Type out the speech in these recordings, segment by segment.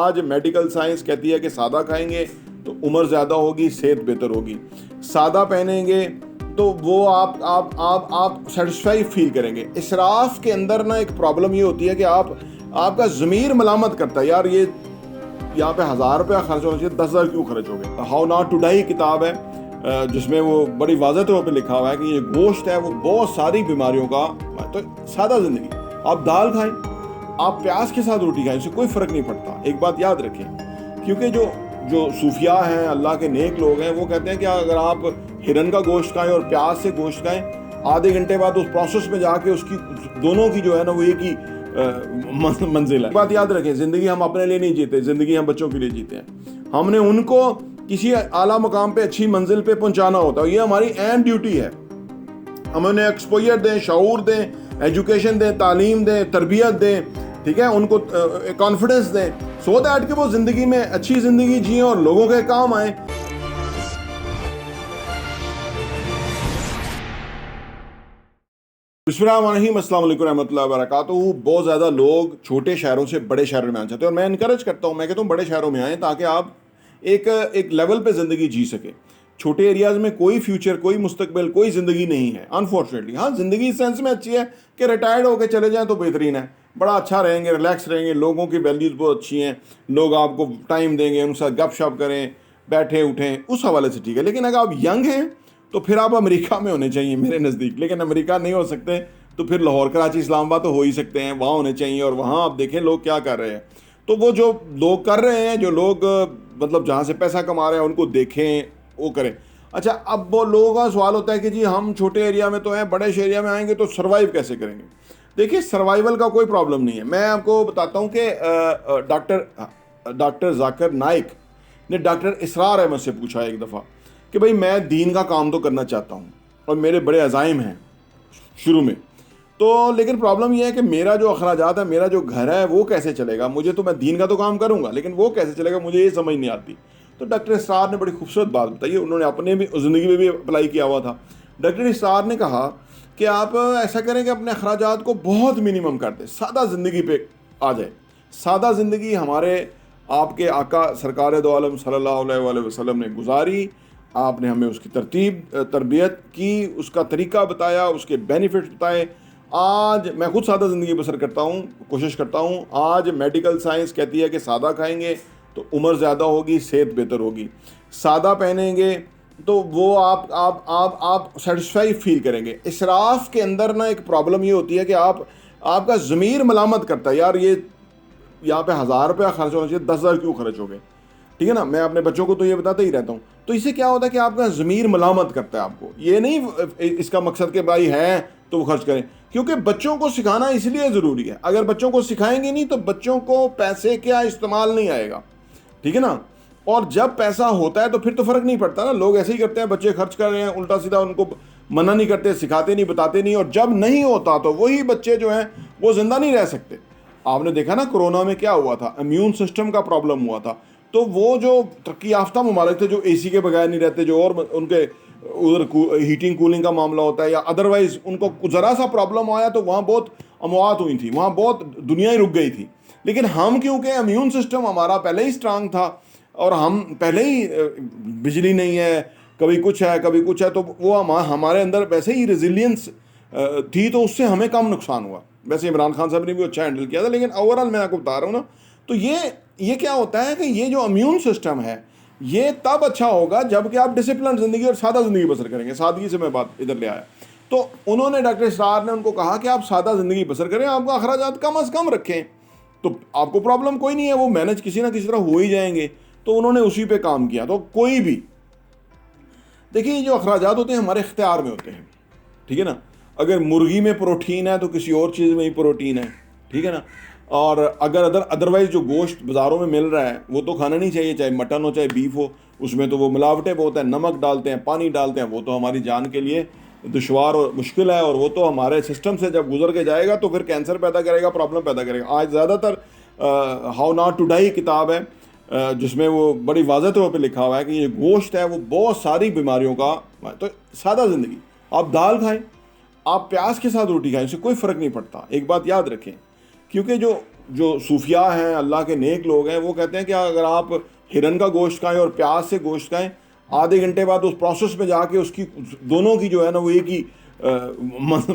आज medical science कहती है कि सादा खाएंगे तो उम्र ज़्यादा होगी, सेहत बेहतर होगी। सादा पहनेंगे तो वो आप सेटिस्फाई फील करेंगे। इसराफ के अंदर ना एक प्रॉब्लम ये होती है कि आपका ज़मीर मलामत करता है, यार ये यहाँ पे 1000 रुपया खर्च होना चाहिए, 10,000 क्यों खर्च हो गए। हाउ नॉट टू डाई किताब है जिसमें वो बड़ी वाज़ह तौर पे लिखा हुआ है कि ये गोश्त है वो बहुत सारी बीमारियों का। तो सादा ज़िंदगी, आप दाल खाएं, आप प्याज के साथ रोटी खाएं, इससे कोई फ़र्क नहीं पड़ता। एक बात याद रखें, क्योंकि जो सूफिया हैं, अल्लाह के नेक लोग हैं, वो कहते हैं कि अगर आप हिरन का गोश्त खाएं और प्याज से गोश्त खाएं, आधे घंटे बाद उस प्रोसेस में जाके उसकी दोनों की जो है ना वो एक ही मंजिल है। बात याद रखें, ज़िंदगी हम अपने लिए नहीं जीते, ज़िंदगी हम बच्चों के लिए जीते हैं। हमने उनको किसी आला मकाम पे अच्छी मंजिल पे पहुंचाना होता है, ये हमारी अहम ड्यूटी है। हम उन्हें एक्सपोजर दें, शऊर दें, एजुकेशन दें, तालीम दें, तरबियत दें, ठीक है, उनको कॉन्फिडेंस दें, सो दैट कि वो ज़िंदगी में अच्छी ज़िंदगी जिए और लोगों के काम आए। बिस्मिल्लाहिर्रहमानिर्रहीम, अस्सलाम वालेकुम रहमतुल्लाहि व बरकातुहू। बहुत ज़्यादा लोग छोटे शहरों से बड़े शहरों में आना चाहते हैं और मैं इनकरेज करता हूँ, मैं कहता हूँ बड़े शहरों में आएँ ताकि आप एक लेवल पे ज़िंदगी जी सके। छोटे एरियाज़ में कोई फ्यूचर, कोई मुस्तकबिल, कोई ज़िंदगी नहीं है अनफॉर्चुनेटली। हाँ, ज़िंदगी इस सेंस में अच्छी है कि रिटायर्ड होकर चले जाएँ तो बेहतरीन है, बड़ा अच्छा रहेंगे, रिलैक्स रहेंगे, लोगों की वैल्यूज़ बहुत अच्छी हैं, लोग आपको टाइम देंगे, उनके साथ गप शप करें, बैठे उठें, उस हवाले से ठीक है। लेकिन अगर आप यंग हैं तो फिर आप अमेरिका में होने चाहिए मेरे नज़दीक। लेकिन अमेरिका नहीं हो सकते तो फिर लाहौर, कराची, इस्लामाबाद तो हो ही सकते हैं, वहाँ होने चाहिए। और वहाँ आप देखें लोग क्या कर रहे हैं, तो वो जो लोग कर रहे हैं, जो लोग मतलब जहाँ से पैसा कमा रहे हैं उनको देखें, वो करें। अच्छा, अब वो लोगों का सवाल होता है कि जी हम छोटे एरिया में तो हैं, बड़े एरिया में आएंगे तो सर्वाइव कैसे करेंगे। देखिए, सर्वाइवल का कोई प्रॉब्लम नहीं है। मैं आपको बताता हूँ कि डॉक्टर जाकिर नाइक ने डॉक्टर इसरार अहमद से पूछा एक दफ़ा कि भाई मैं दीन का काम तो करना चाहता हूँ और मेरे बड़े अज़ाइम हैं शुरू में, तो लेकिन प्रॉब्लम यह है कि मेरा जो अखराजात है, मेरा जो घर है, वो कैसे चलेगा। मुझे तो, मैं दीन का तो काम करूँगा लेकिन वो कैसे चलेगा, मुझे ये समझ नहीं आती। तो डॉक्टर इसरार ने बड़ी खूबसूरत बात बताई, उन्होंने अपने भी ज़िंदगी में भी अप्लाई किया हुआ था। डॉक्टर इसरार ने कहा कि आप ऐसा करें कि अपने अखराजात को बहुत मिनिमम कर दें, सादा ज़िंदगी पे आ जाए। सादा ज़िंदगी हमारे आपके आका सरकार दो आलम सल्लल्लाहु अलैहि वसल्लम ने गुजारी। आपने हमें उसकी तरबियत की, उसका तरीका बताया, उसके बेनिफिट्स बताए। आज मैं खुद सादा ज़िंदगी बसर करता हूँ, कोशिश करता हूँ। आज मेडिकल साइंस कहती है कि सादा खाएंगे तो उम्र ज़्यादा होगी, सेहत बेहतर होगी। सादा पहनेंगे तो वो आप सेटिस्फाई फील करेंगे। इसराफ के अंदर ना एक प्रॉब्लम ये होती है कि आपका ज़मीर मलामत करता है, यार ये यहाँ पे 1000 रुपया खर्च होना चाहिए, 10,000 क्यों खर्च हो गए, ठीक है ना। मैं अपने बच्चों को तो ये बताता ही रहता हूँ। तो इससे क्या होता है कि आपका ज़मीर मलामत करता है आपको। ये नहीं इसका मकसद कि भाई है तो वो खर्च करें, क्योंकि बच्चों को सिखाना इसलिए ज़रूरी है। अगर बच्चों को सिखाएंगे नहीं तो बच्चों को पैसे क्या इस्तेमाल नहीं आएगा, ठीक है ना। और जब पैसा होता है तो फिर तो फ़र्क नहीं पड़ता ना, लोग ऐसे ही करते हैं, बच्चे खर्च कर रहे हैं, उल्टा सीधा उनको मना नहीं करते, सिखाते नहीं, बताते नहीं। और जब नहीं होता तो वही बच्चे जो हैं वो ज़िंदा नहीं रह सकते। आपने देखा ना कोरोना में क्या हुआ था, इम्यून सिस्टम का प्रॉब्लम हुआ था। तो वो जो तरक्की याफ्ता ममालिक थे, जो एसी के बगैर नहीं रहते, जो और उनके उधर हीटिंग कूलिंग का मामला होता है या अदरवाइज़ उनको ज़रा सा प्रॉब्लम आया तो वहाँ बहुत अमवात हुई थी, वहाँ बहुत दुनिया ही रुक गई थी। लेकिन हम, क्योंकि इम्यून सिस्टम हमारा पहले ही स्ट्रांग था और हम पहले ही, बिजली नहीं है, कभी कुछ है कभी कुछ है, तो वो हमारे अंदर वैसे ही रेजिलियंस थी, तो उससे हमें कम नुकसान हुआ। वैसे इमरान खान साहब ने भी अच्छा हैंडल किया था, लेकिन ओवरऑल मैं आपको बता रहा हूँ ना, तो ये क्या होता है कि ये जो इम्यून सिस्टम है ये तब अच्छा होगा जबकि आप डिसिप्लिन ज़िंदगी और सादा ज़िंदगी बसर करेंगे। सादगी से मैं बात इधर ले आया। तो उन्होंने, डॉक्टर इसरार ने उनको कहा कि आप सादा ज़िंदगी बसर करें, आपका अखराजात कम अज़ कम रखें, तो आपको प्रॉब्लम कोई नहीं है, वो मैनेज किसी ना किसी तरह हो ही जाएंगे। तो उन्होंने उसी पे काम किया। तो कोई भी देखिए, जो अखराजात होते हैं हमारे इख्तियार में होते हैं, ठीक है ना। अगर मुर्गी में प्रोटीन है तो किसी और चीज़ में ही प्रोटीन है, ठीक है ना। और अगर अदरवाइज़ जो गोश्त बाज़ारों में मिल रहा है वो तो खाना नहीं चाहिए, चाहे मटन हो चाहे बीफ हो, उसमें तो वो मिलावटें बहुत हैं, नमक डालते हैं, पानी डालते हैं, वो तो हमारी जान के लिए दुश्वार और मुश्किल है। और वो तो हमारे सिस्टम से जब गुजर के जाएगा तो फिर कैंसर पैदा करेगा, प्रॉब्लम पैदा करेगा। आज ज़्यादातर हाउ नॉट टू डाई किताब है जिसमें वो बड़ी वाज़ह तौर पे लिखा हुआ है कि ये गोश्त है वो बहुत सारी बीमारियों का। तो सादा ज़िंदगी, आप दाल खाएं, आप प्याज के साथ रोटी खाएं, इससे कोई फ़र्क नहीं पड़ता। एक बात याद रखें, क्योंकि जो सूफिया हैं, अल्लाह के नेक लोग हैं, वो कहते हैं कि अगर आप हिरन का गोश्त खाएं और प्याज से गोश्त खाएं, आधे घंटे बाद उस प्रोसेस में जाके उसकी दोनों की जो है ना वो एक ही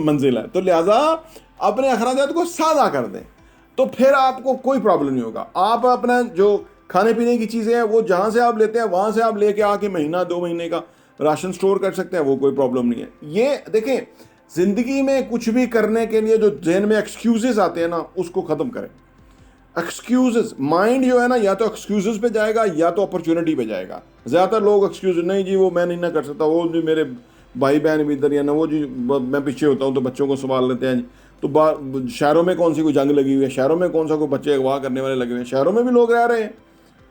मंजिल है। तो लिहाजा अपने अखराजात को सादा कर दें, तो फिर आपको कोई प्रॉब्लम नहीं होगा। आप अपना जो खाने पीने की चीज़ें हैं वो जहाँ से आप लेते हैं वहाँ से आप लेके आके महीना 2 महीने का राशन स्टोर कर सकते हैं, वो कोई प्रॉब्लम नहीं है। ये देखें, ज़िंदगी में कुछ भी करने के लिए जो जहन में एक्सक्यूजेस आते हैं ना, उसको ख़त्म करें। एक्सक्यूजेस, माइंड जो है ना या तो एक्सक्यूजेस पे जाएगा या तो अपॉर्चुनिटी पे जाएगा। ज़्यादातर लोग एक्सक्यूज, नहीं जी वो मैं नहीं ना कर सकता, वो जी मेरे भाई बहन भी इधर, या ना वो जी मैं पीछे होता हूँ तो बच्चों को संभाल लेते हैं। तो शहरों में कौन सी कोई जंग लगी हुई है, शहरों में कौन सा कोई बच्चे अगवा करने वाले लगे हुए हैं, शहरों में भी लोग रह रहे हैं,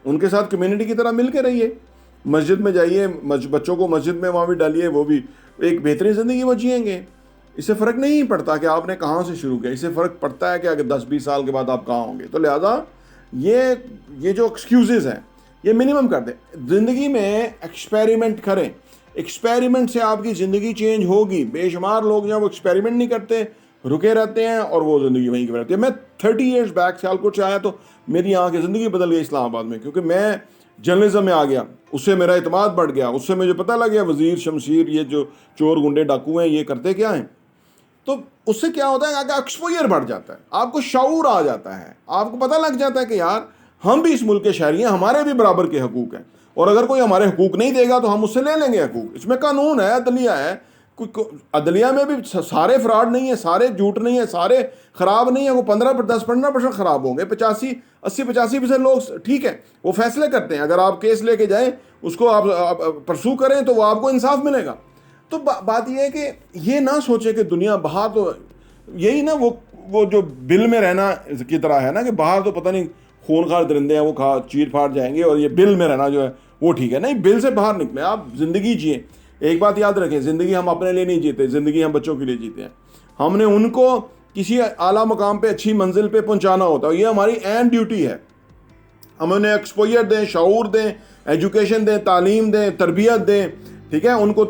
उनके साथ कम्युनिटी की तरह मिल के रहिए। मस्जिद में जाइए, बच्चों को मस्जिद में वहाँ भी डालिए, वो भी एक बेहतरीन ज़िंदगी वो जिएंगे। इससे फ़र्क नहीं पड़ता कि आपने कहाँ से शुरू किया, इससे फ़र्क पड़ता है कि अगर 10-20 साल के बाद आप कहाँ होंगे। तो लिहाजा ये जो एक्सक्यूज़ेस हैं ये मिनिमम कर दें। ज़िंदगी में एक्सपेरिमेंट करें, एक्सपेरिमेंट से आपकी ज़िंदगी चेंज होगी। बेशुमार लोग जब एक्सपेरिमेंट नहीं करते, रुके रहते हैं और वो ज़िंदगी वहीं की रहती है। मैं 30 ईयर्स बैक सियालकोट से आया तो मेरी यहाँ की ज़िंदगी बदल गई इस्लामाबाद में, क्योंकि मैं जर्नलिज्म में आ गया, उससे मेरा इत्मीनान बढ़ गया, उससे मुझे पता लग गया वज़ीर शमशीर ये जो चोर गुंडे डाकू हैं ये करते क्या हैं। तो उससे क्या होता है कि एक्सपोजर बढ़ जाता है, आपको शऊर आ जाता है, आपको पता लग जाता है कि यार हम भी इस मुल्क के शहरी हैं, हमारे भी बराबर के हकूक़ हैं, और अगर कोई हमारे हकूक़ नहीं देगा तो हम उससे ले लेंगे हकूक़। इसमें कानून है, अदलिया है। अदलिया में भी सारे फ्रॉड नहीं है, सारे झूठ नहीं है, सारे ख़राब नहीं है। वो 10-15% ख़राब होंगे, 80-85% लोग ठीक है, वो फैसले करते हैं। अगर आप केस लेके जाएं, उसको आप परसू करें तो वो आपको इंसाफ मिलेगा। तो बात यह है कि ये ना सोचे कि दुनिया बाहर तो यही ना वो जो बिल में रहना की तरह है ना, कि बाहर तो पता नहीं खूनखार दरिंदे हैं, वो चीर फाड़ जाएंगे, और ये बिल में रहना जो है वो ठीक है। नहीं, बिल से बाहर निकले, आप ज़िंदगी जिए। एक बात याद रखें, ज़िंदगी हम अपने लिए नहीं जीते, ज़िंदगी हम बच्चों के लिए जीते हैं। हमने उनको किसी आला मकाम पे, अच्छी मंजिल पे पहुंचाना होता है, ये हमारी एन ड्यूटी है। हम उन्हें एक्सपोजर दें, शऊर दें, एजुकेशन दें, तालीम दें, तरबियत दें, ठीक है, उनको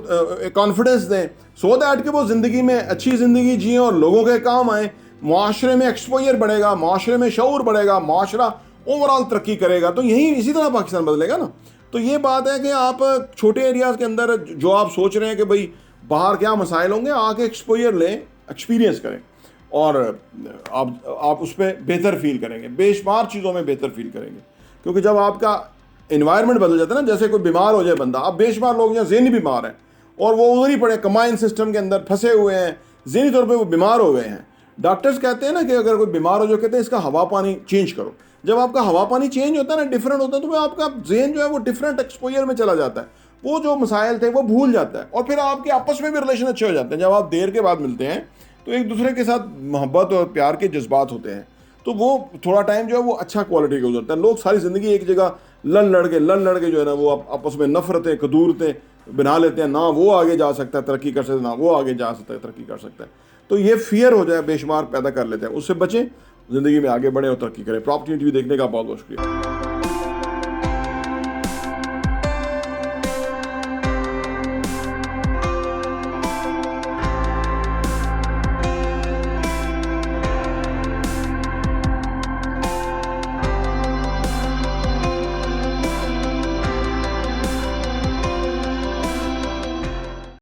कॉन्फिडेंस दें, सो दैट कि वो ज़िंदगी में अच्छी ज़िंदगी जिए और लोगों के काम आए। मुआशरे में एक्सपोजर बढ़ेगा, मुआशरे में शऊर बढ़ेगा, मुआशरा ओवरऑल तरक्की करेगा। तो यही इसी तरह पाकिस्तान बदलेगा ना। तो ये बात है कि आप छोटे एरियाज़ के अंदर जो आप सोच रहे हैं कि भाई बाहर क्या मसाइल होंगे, आके एक्सपोजर लें, एक्सपीरियंस करें, और आप उस पर बेहतर फील करेंगे, बेशुमार चीज़ों में बेहतर फील करेंगे। क्योंकि जब आपका इन्वायरमेंट बदल जाता है ना, जैसे कोई बीमार हो जाए बंदा, अब बेशुमार लोग यहाँ ज़हनी बीमार हैं और वो उधर ही पड़े, कमाइन सिस्टम के अंदर फंसे हुए हैं, ज़हनी तौर पे वो बीमार हो गए हैं। डॉक्टर्स कहते हैं ना कि अगर कोई बीमार हो जो, कहते हैं इसका हवा पानी चेंज करो। जब आपका हवा पानी चेंज होता है ना, डिफरेंट होता है, तो आपका जहन जो है वो डिफरेंट एक्सपोजर में चला जाता है, वो जो मसाइल थे वो भूल जाता है, और फिर आपके आपस में भी रिलेशन अच्छे हो जाते हैं। जब आप देर के बाद मिलते हैं तो एक दूसरे के साथ मोहब्बत और प्यार के जज्बात होते हैं, तो वो थोड़ा टाइम जो है वो अच्छा क्वालिटी का गुजरता है। लोग सारी ज़िंदगी एक जगह लड़ लड़ के जो है ना वो आपस में नफरतें कदूरतें बना लेते हैं, ना वो आगे जा सकता है तरक्की कर सकता है, ना वो आगे जा सकता है तरक्की कर सकता है। तो ये फियर हो जाए बेशुमार पैदा कर लेते हैं, उससे बचें, ज़िंदगी में आगे बढ़े और तरक्की करें। प्रॉपर्टी टीवी देखने का बहुत बहुत शुक्रिया।